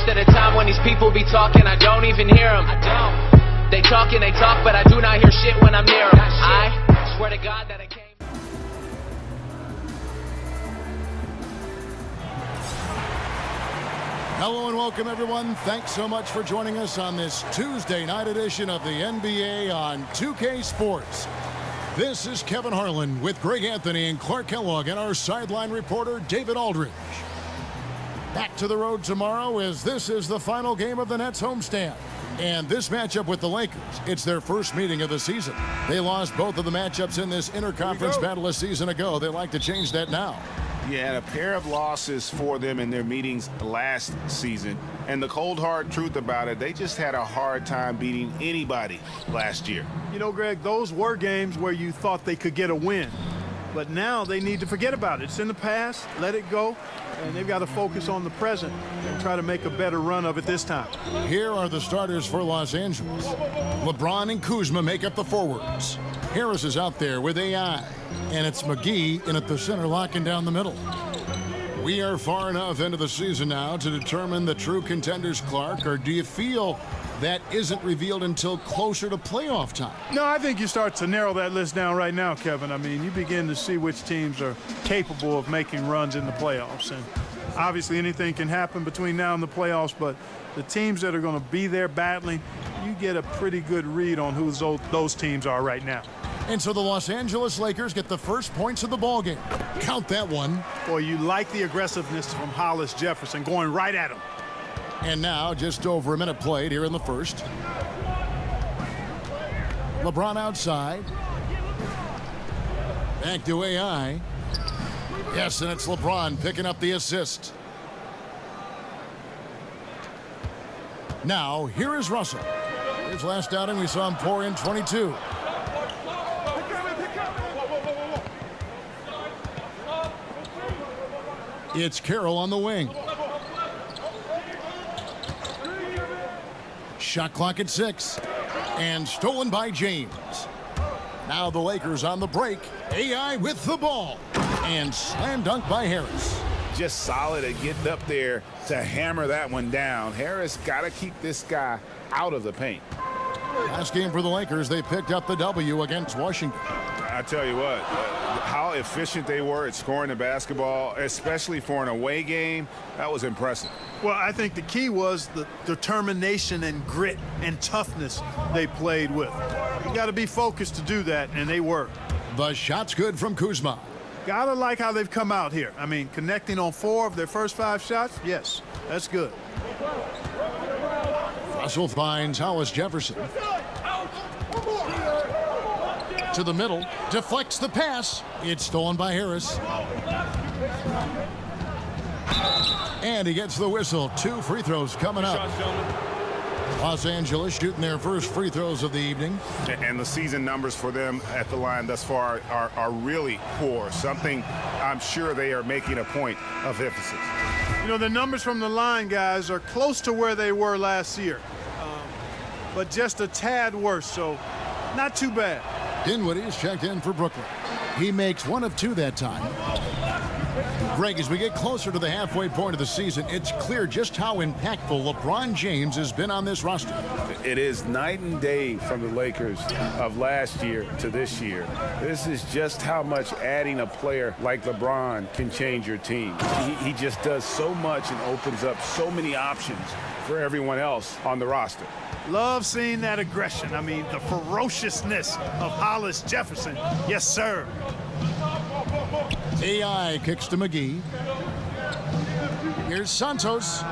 Most of the time when these people be talking, I don't even hear them. They talk, but I do not hear shit when I'm near them. I swear to God that I can't. Hello and welcome, everyone. Thanks so much for joining us on this Tuesday night edition of the NBA on 2K Sports. This is Kevin Harlan with Greg Anthony and Clark Kellogg and our sideline reporter, David Aldridge. Back to the road tomorrow as this is the final game of the Nets homestand. And this matchup with the Lakers, it's their first meeting of the season. They lost both of the matchups in this interconference battle a season ago. They like to change that now. Yeah, and a pair of losses for them in their meetings last season. And the cold, hard truth about it, they just had a hard time beating anybody last year. You know, Greg, those were games where you thought they could get a win. But now they need to forget about it. It's in the past, let it go, and they've got to focus on the present and try to make a better run of it this time. Here are the starters for Los Angeles. LeBron and Kuzma make up the forwards. Harris is out there with AI, and it's McGee in at the center locking down the middle. We are far enough into the season now to determine the true contenders, Clark, or do you feel that isn't revealed until closer to playoff time? No, I think you start to narrow that list down right now, Kevin. I mean, you begin to see which teams are capable of making runs in the playoffs. And obviously anything can happen between now and the playoffs, but the teams that are going to be there battling, you get a pretty good read on who those teams are right now. And so the Los Angeles Lakers get the first points of the ballgame. Count that one. Boy, you like the aggressiveness from Hollis Jefferson going right at him. And now, just over a minute played here in the first. LeBron outside. Back to AI. Yes, and it's LeBron picking up the assist. Now, here is Russell. His last outing, we saw him pour in 22. It's Carroll on the wing. Shot clock at 6. And stolen by James. Now the Lakers on the break. AI with the ball. And slam dunk by Harris. Just solid at getting up there to hammer that one down. Harris got to keep this guy out of the paint. Last game for the Lakers, they picked up the W against Washington. I tell you what, how efficient they were at scoring the basketball, especially for an away game, that was impressive. Well, I think the key was the determination and grit and toughness they played with. You got to be focused to do that, and they were. The shot's good from Kuzma. Gotta like how they've come out here. I mean, connecting on 4 of their first 5 shots, yes, that's good. Russell finds Hollis Jefferson. To the middle, deflects the pass. It's stolen by Harris. And he gets the whistle. 2 free throws coming up. Los Angeles shooting their first free throws of the evening. And the season numbers for them at the line thus far are really poor. Something I'm sure they are making a point of emphasis. You know, the numbers from the line, guys, are close to where they were last year. But just a tad worse, so not too bad. Dinwiddie's checked in for Brooklyn. He makes 1 of 2 that time. Greg, as we get closer to the halfway point of the season, it's clear just how impactful LeBron James has been on this roster. It is night and day from the Lakers of last year to this year. This is just how much adding a player like LeBron can change your team. He just does so much and opens up so many options for everyone else on the roster. Love seeing that aggression. I mean, the ferociousness of Hollis Jefferson. Yes, sir. AI kicks to McGee. Here's Santos.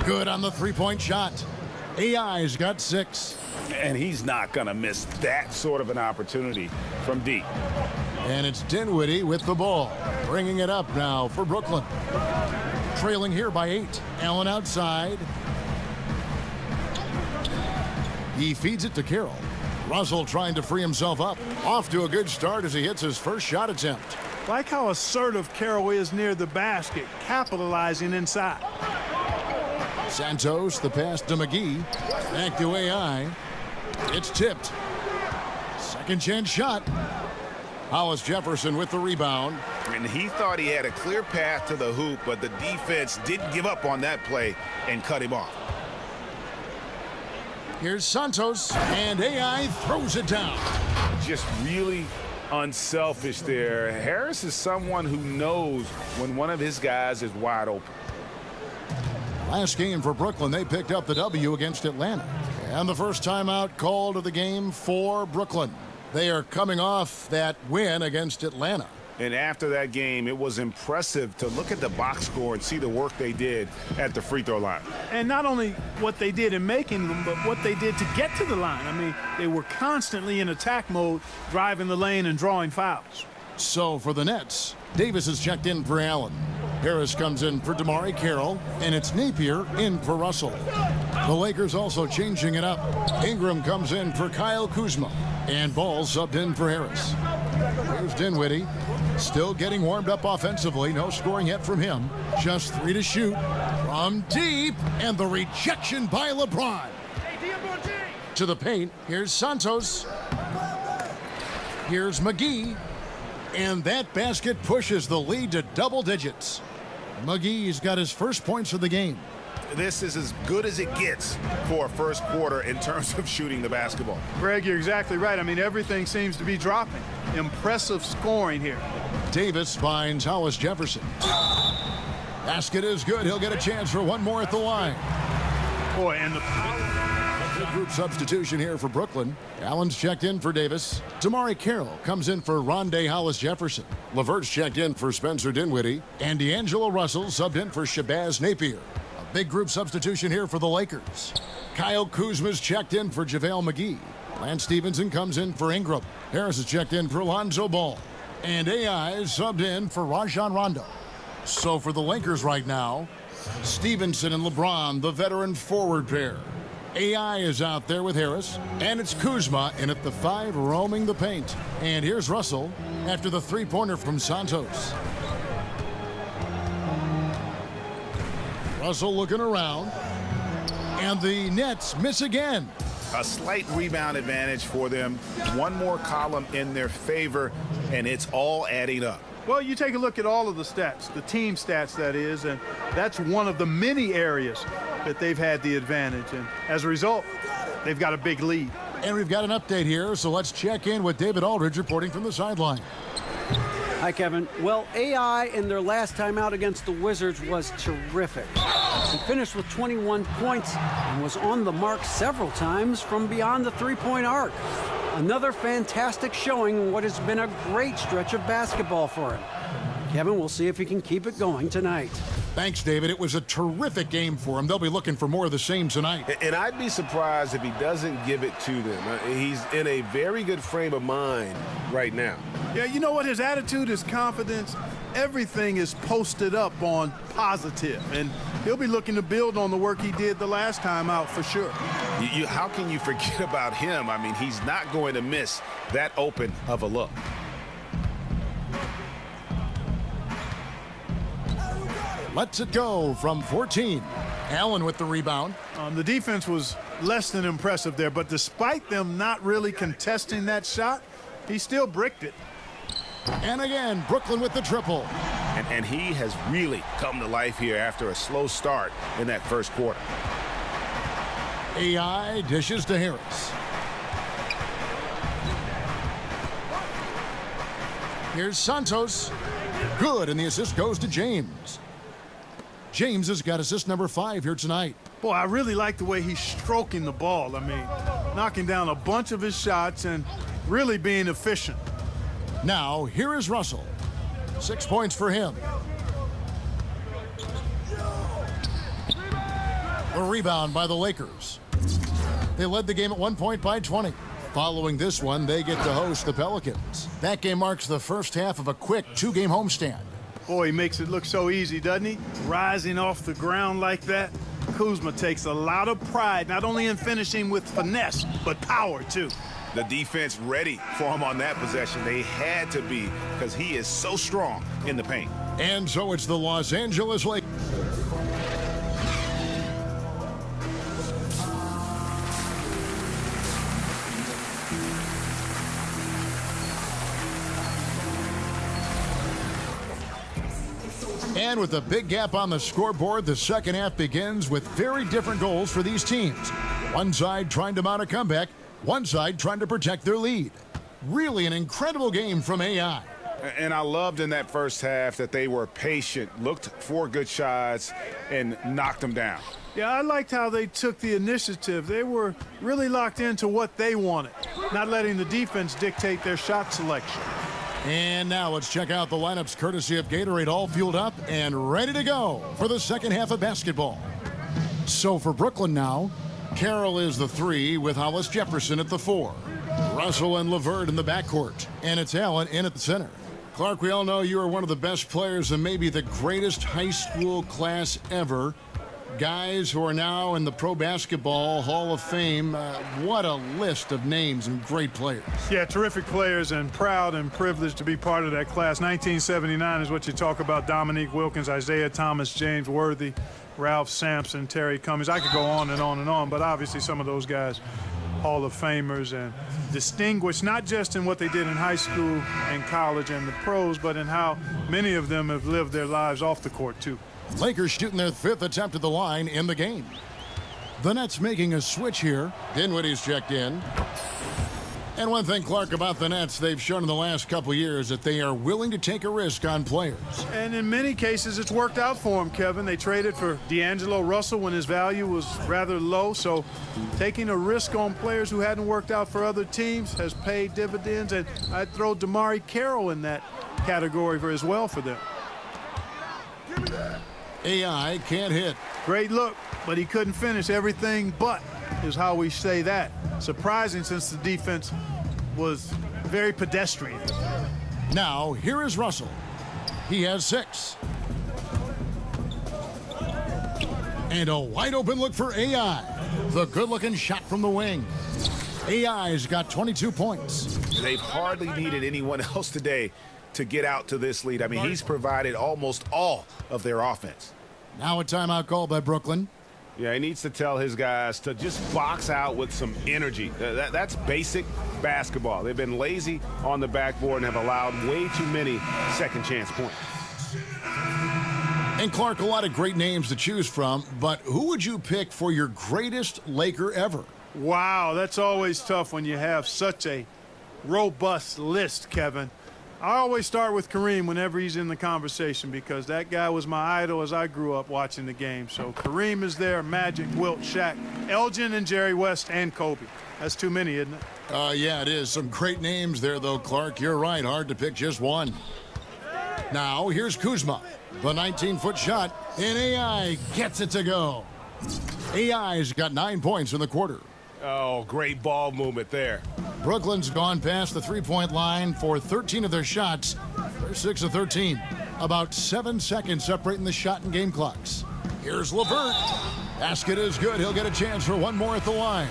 Good on the three-point shot. AI's got 6. And he's not going to miss that sort of an opportunity from deep. And it's Dinwiddie with the ball. Bringing it up now for Brooklyn. Trailing here by 8. Allen outside. He feeds it to Carroll. Russell trying to free himself up. Off to a good start as he hits his first shot attempt. Like how assertive Carroll is near the basket, capitalizing inside. Santos, the pass to McGee. Back to AI. It's tipped. Second chance shot. Hollis Jefferson with the rebound. And he thought he had a clear path to the hoop, but the defense didn't give up on that play and cut him off. Here's Santos, and AI throws it down. Just really unselfish there. Harris is someone who knows when one of his guys is wide open. Last game for Brooklyn, they picked up the W against Atlanta. And the first timeout called of the game for Brooklyn. They are coming off that win against Atlanta. And after that game, it was impressive to look at the box score and see the work they did at the free throw line. And not only what they did in making them, but what they did to get to the line. I mean, they were constantly in attack mode, driving the lane and drawing fouls. So for the Nets, Davis is checked in for Allen. Harris comes in for DeMarre Carroll, and it's Napier in for Russell. The Lakers also changing it up. Ingram comes in for Kyle Kuzma, and Ball subbed in for Harris. Here's Dinwiddie, still getting warmed up offensively. No scoring yet from him. Just 3 to shoot from deep, and the rejection by LeBron. To the paint, here's Santos. Here's McGee, and that basket pushes the lead to double digits. McGee's got his first points of the game. This is as good as it gets for a first quarter in terms of shooting the basketball. Greg, you're exactly right. I mean, everything seems to be dropping. Impressive scoring here. Davis finds Hollis Jefferson. Basket is good. He'll get a chance for one more at the line. Boy, and the group substitution here for Brooklyn. Allen's checked in for Davis. DeMarre Carroll comes in for Rondé Hollis Jefferson. LeVert's checked in for Spencer Dinwiddie. And D'Angelo Russell subbed in for Shabazz Napier. A big group substitution here for the Lakers. Kyle Kuzma's checked in for JaVale McGee. Lance Stevenson comes in for Ingram. Harris is checked in for Lonzo Ball. And AI is subbed in for Rajon Rondo. So for the Lakers right now, Stevenson and LeBron, the veteran forward pair. AI is out there with Harris, and it's Kuzma in at the 5 roaming the paint. And here's Russell after the three-pointer from Santos. Russell looking around, and the Nets miss again. A slight rebound advantage for them. One more column in their favor, and it's all adding up. Well, you take a look at all of the stats, the team stats that is, and that's one of the many areas that they've had the advantage. And as a result, they've got a big lead. And we've got an update here, so let's check in with David Aldridge reporting from the sideline. Hi, Kevin. Well, AI in their last time out against the Wizards was terrific. He finished with 21 points and was on the mark several times from beyond the three-point arc. Another fantastic showing in what has been a great stretch of basketball for him. Kevin, we'll see if he can keep it going tonight. Thanks, David. It was a terrific game for him. They'll be looking for more of the same tonight. And I'd be surprised if he doesn't give it to them. He's in a very good frame of mind right now. Yeah, you know what? His attitude, his confidence, everything is posted up on positive. And he'll be looking to build on the work he did the last time out for sure. How can you forget about him? I mean, he's not going to miss that open of a look. Lets it go from 14. Allen with the rebound. The defense was less than impressive there, but despite them not really contesting that shot, he still bricked it. And again, Brooklyn with the triple. And he has really come to life here after a slow start in that first quarter. AI dishes to Harris. Here's Santos. Good, and the assist goes to James. James has got assist number 5 here tonight. Boy, I really like the way he's stroking the ball. I mean, knocking down a bunch of his shots and really being efficient. Now, here is Russell. 6 points for him. A rebound by the Lakers. They led the game at 1 point by 20. Following this one, they get to host the Pelicans. That game marks the first half of a quick 2-game homestand. Boy, he makes it look so easy, doesn't he? Rising off the ground like that. Kuzma takes a lot of pride, not only in finishing with finesse, but power, too. The defense ready for him on that possession. They had to be, because he is so strong in the paint. And so it's the Los Angeles Lakers. And with a big gap on the scoreboard, the second half begins with very different goals for these teams. One side trying to mount a comeback, one side trying to protect their lead. Really an incredible game from AI. And I loved in that first half that they were patient, looked for good shots, and knocked them down. Yeah, I liked how they took the initiative. They were really locked into what they wanted, not letting the defense dictate their shot selection. And now let's check out the lineups courtesy of Gatorade, all fueled up and ready to go for the second half of basketball. So for Brooklyn now, Carroll is the 3 with Hollis Jefferson at the 4. Russell and LeVert in the backcourt. And it's Allen in at the center. Clark, we all know you are one of the best players and maybe the greatest high school class ever. Guys who are now in the Pro Basketball Hall of Fame. What a list of names and great players. Yeah, terrific players, and proud and privileged to be part of that class. 1979 is what you talk about. Dominique Wilkins, Isaiah Thomas, James Worthy, Ralph Sampson, Terry Cummings. I could go on and on and on, but obviously some of those guys, Hall of Famers, and distinguished not just in what they did in high school and college and the pros, but in how many of them have lived their lives off the court, too. Lakers shooting their 5th attempt at the line in the game. The Nets making a switch here. Dinwiddie's checked in. And one thing, Clark, about the Nets, they've shown in the last couple years that they are willing to take a risk on players. And in many cases, it's worked out for them, Kevin. They traded for D'Angelo Russell when his value was rather low. So taking a risk on players who hadn't worked out for other teams has paid dividends. And I'd throw DeMarre Carroll in that category as well for them. AI can't hit. Great look, but he couldn't finish. Everything but is how we say that. Surprising since the defense was very pedestrian. Now, here is Russell. He has 6. And a wide open look for AI. The good-looking shot from the wing. AI's got 22 points. They've hardly needed anyone else today to get out to this lead. I mean, he's provided almost all of their offense. Now a timeout called by Brooklyn. Yeah, he needs to tell his guys to just box out with some energy. That's basic basketball. They've been lazy on the backboard and have allowed way too many second chance points. And Clark, a lot of great names to choose from, but who would you pick for your greatest Laker ever? Wow, that's always tough when you have such a robust list, Kevin. I always start with Kareem whenever he's in the conversation because that guy was my idol as I grew up watching the game. So Kareem is there, Magic, Wilt, Shaq, Elgin, and Jerry West, and Kobe. That's too many, isn't it? Yeah, it is. Some great names there, though, Clark. You're right. Hard to pick just one. Now, here's Kuzma. The 19-foot shot, and AI gets it to go. AI's got 9 points in the quarter. Oh, great ball movement there. Brooklyn's gone past the three-point line for 13 of their shots. They're 6 of 13. About 7 seconds separating the shot and game clocks. Here's LeVert. Basket is good. He'll get a chance for one more at the line.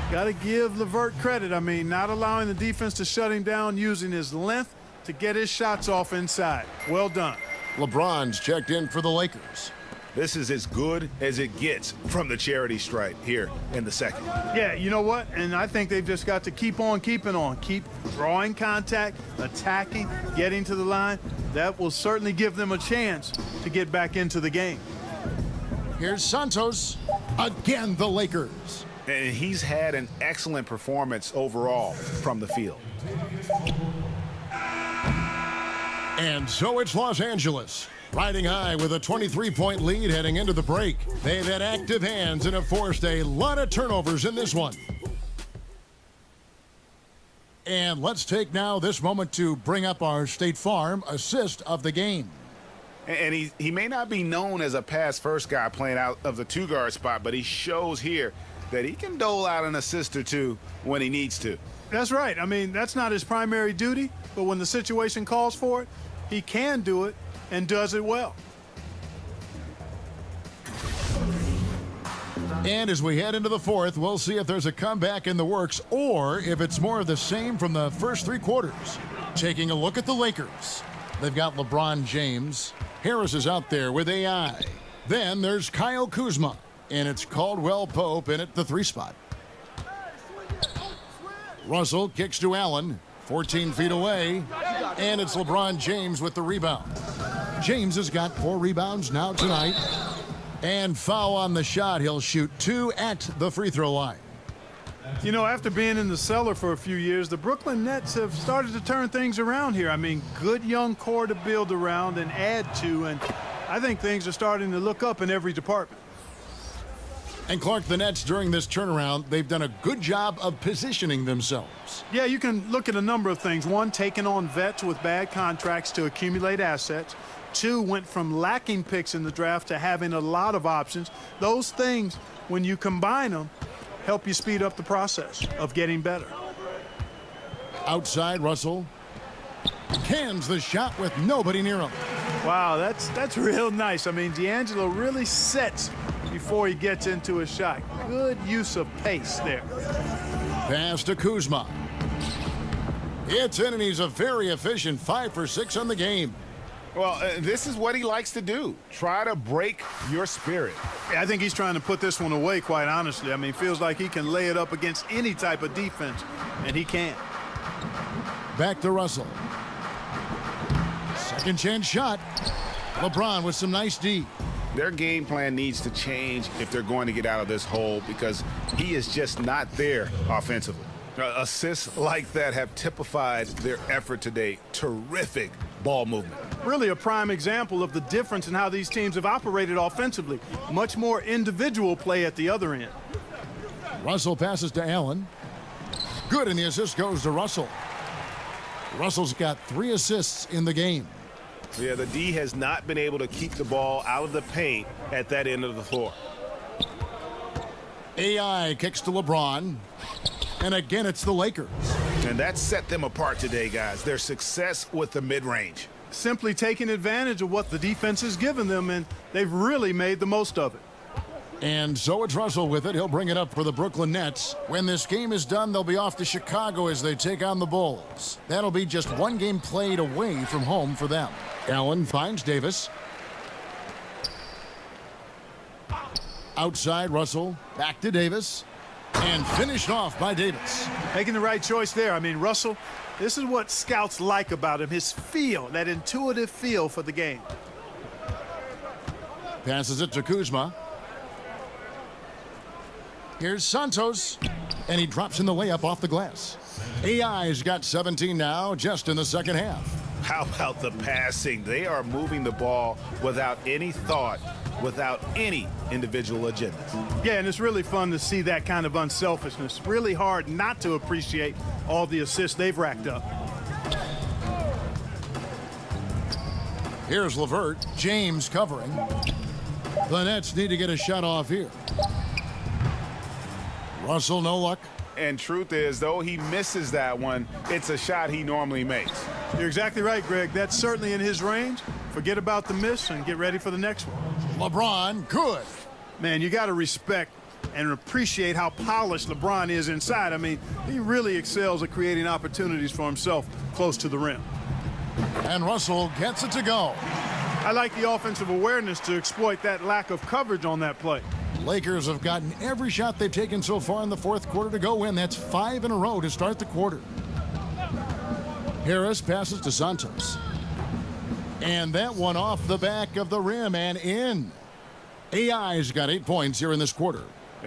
Got to give LeVert credit. I mean, not allowing the defense to shut him down, using his length to get his shots off inside. Well done. LeBron's checked in for the Lakers. This is as good as it gets from the charity stripe here in the second. Yeah, you know what? And I think they've just got to keep on keeping on. Keep drawing contact, attacking, getting to the line. That will certainly give them a chance to get back into the game. Here's Santos. Again, the Lakers. And he's had an excellent performance overall from the field. And so it's Los Angeles. Riding high with a 23-point lead heading into the break. They've had active hands and have forced a lot of turnovers in this one. And let's take now this moment to bring up our State Farm assist of the game. And he may not be known as a pass-first guy playing out of the two-guard spot, but he shows here that he can dole out an assist or two when he needs to. That's right. I mean, that's not his primary duty, but when the situation calls for it, he can do it and does it well. And as we head into the fourth, we'll see if there's a comeback in the works or if it's more of the same from the first 3 quarters. Taking a look at the Lakers. They've got LeBron James. Harris is out there with AI. Then there's Kyle Kuzma. And it's Caldwell Pope in at the 3 spot. Russell kicks to Allen. 14 feet away. And it's LeBron James with the rebound. James has got 4 rebounds now tonight. And foul on the shot. He'll shoot 2 at the free throw line. You know, after being in the cellar for a few years, the Brooklyn Nets have started to turn things around here. I mean, good young core to build around and add to, and I think things are starting to look up in every department. And Clark, the Nets during this turnaround, they've done a good job of positioning themselves. Yeah, you can look at a number of things. One, taking on vets with bad contracts to accumulate assets. 2, went from lacking picks in the draft to having a lot of options. Those things, when you combine them, help you speed up the process of getting better. Outside, Russell cans the shot with nobody near him. Wow, that's real nice. I mean, D'Angelo really sets before he gets into a shot. Good use of pace there. Pass to Kuzma. It's in, and he's a very efficient 5 for 6 on the game. Well, this is what he likes to do. Try to break your spirit. I think he's trying to put this one away, quite honestly. I mean, feels like he can lay it up against any type of defense, and he can. Back to Russell. Second chance shot. LeBron with some nice D. Their game plan needs to change if they're going to get out of this hole, because he is just not there offensively. Assists like that have typified their effort today. Terrific ball movement. Really a prime example of the difference in how these teams have operated offensively. Much more individual play at the other end. Russell passes to Allen. Good, and the assist goes to Russell. Russell's got 3 assists in the game. Yeah, the D has not been able to keep the ball out of the paint at that end of the floor. AI kicks to LeBron. And again, it's the Lakers. And that set them apart today, guys. Their success with the mid-range. Simply taking advantage of what the defense has given them, and they've really made the most of it. And so it's Russell with it. He'll bring it up for the Brooklyn Nets. When this game is done, they'll be off to Chicago as they take on the Bulls. That'll be just 1 game played away from home for them. Allen finds Davis. Outside, Russell. Back to Davis. And finished off by Davis. Making the right choice there. I mean, Russell, this is what scouts like about him. His feel, that intuitive feel for the game. Passes it to Kuzma. Here's Santos. And he drops in the layup off the glass. AI's got 17 now, just in the second half. How about the passing? They are moving the ball without any thought, without any individual agenda. Yeah, and it's really fun to see that kind of unselfishness. Really hard not to appreciate all the assists they've racked up. Here's LeVert. James covering. The Nets need to get a shot off here. Russell, no luck. And truth is, though he misses that one, it's a shot he normally makes. You're exactly right, Greg. That's certainly in his range. Forget about the miss and get ready for the next one. LeBron, good. Man, you got to respect and appreciate how polished LeBron is inside. I mean, he really excels at creating opportunities for himself close to the rim. And Russell gets it to go. I like the offensive awareness to exploit that lack of coverage on that play. Lakers have gotten every shot they've taken so far in the fourth quarter to go in. That's 5 in a row to start the quarter. Harris passes to Santos. And that one off the back of the rim and in. AI's got 8 points here in this quarter.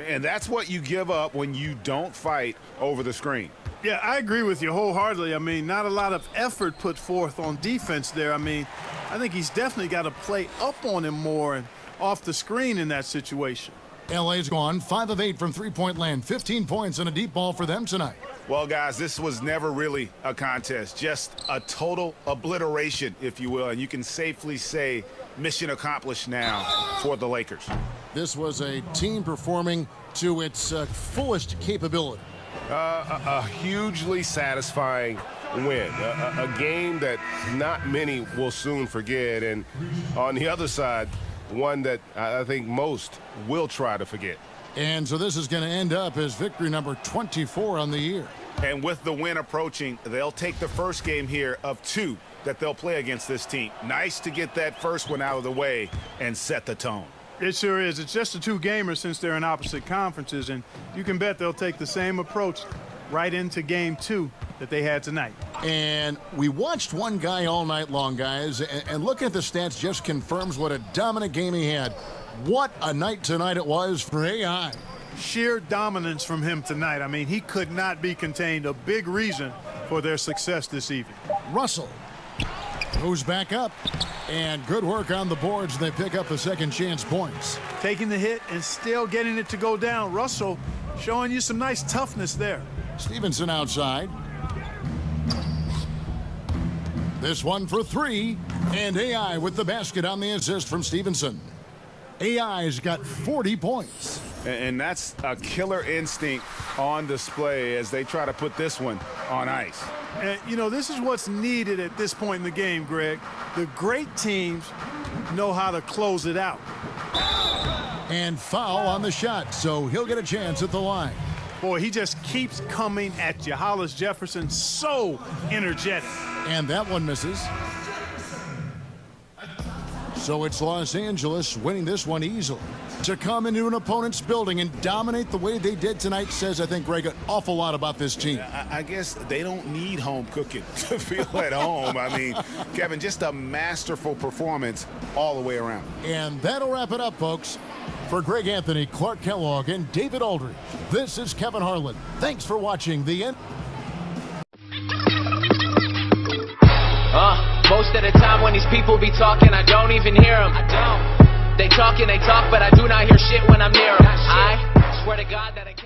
And that's what you give up when you don't fight over the screen. Yeah, I agree with you wholeheartedly. I mean, not a lot of effort put forth on defense there. I mean, I think he's definitely got to play up on him more and off the screen in that situation. LA's gone 5 of 8 from three-point land. 15 points and a deep ball for them tonight. Well, guys, this was never really a contest. Just a total obliteration, if you will. And you can safely say mission accomplished now for the Lakers. This was a team performing to its fullest capability. A hugely satisfying win. A game that not many will soon forget. And on the other side, one that I think most will try to forget. And so this is going to end up as victory number 24 on the year. And with the win approaching, they'll take the first game here of 2 that they'll play against this team. Nice to get that first one out of the way and set the tone. It sure is. It's just a 2-gamer since they're in opposite conferences, and you can bet they'll take the same approach right into game 2 that they had tonight. And we watched one guy all night long, guys, and looking at the stats just confirms what a dominant game he had. What a night tonight it was for AI. Sheer dominance from him tonight. I mean, he could not be contained. A big reason for their success this evening. Russell moves back up, and good work on the boards. They pick up the second chance points. Taking the hit and still getting it to go down. Russell showing you some nice toughness there. Stevenson outside. This one for three, and AI with the basket on the assist from Stevenson. AI's got 40 points. And that's a killer instinct on display as they try to put this one on ice. And, you know, this is what's needed at this point in the game, Greg. The great teams know how to close it out. And foul on the shot, so he'll get a chance at the line. Boy, he just keeps coming at you. Hollis Jefferson, so energetic. And that one misses. So it's Los Angeles winning this one easily. To come into an opponent's building and dominate the way they did tonight says, I think, Greg, an awful lot about this team. I guess they don't need home cooking to feel at home. I mean, Kevin, just a masterful performance all the way around. And that'll wrap it up, folks. For Greg Anthony, Clark Kellogg, and David Aldridge, this is Kevin Harlan. Thanks for watching the end. Most of the time when these people be talking, I don't even hear them. They talk, but I do not hear shit when I'm near them. I swear to God that I can't.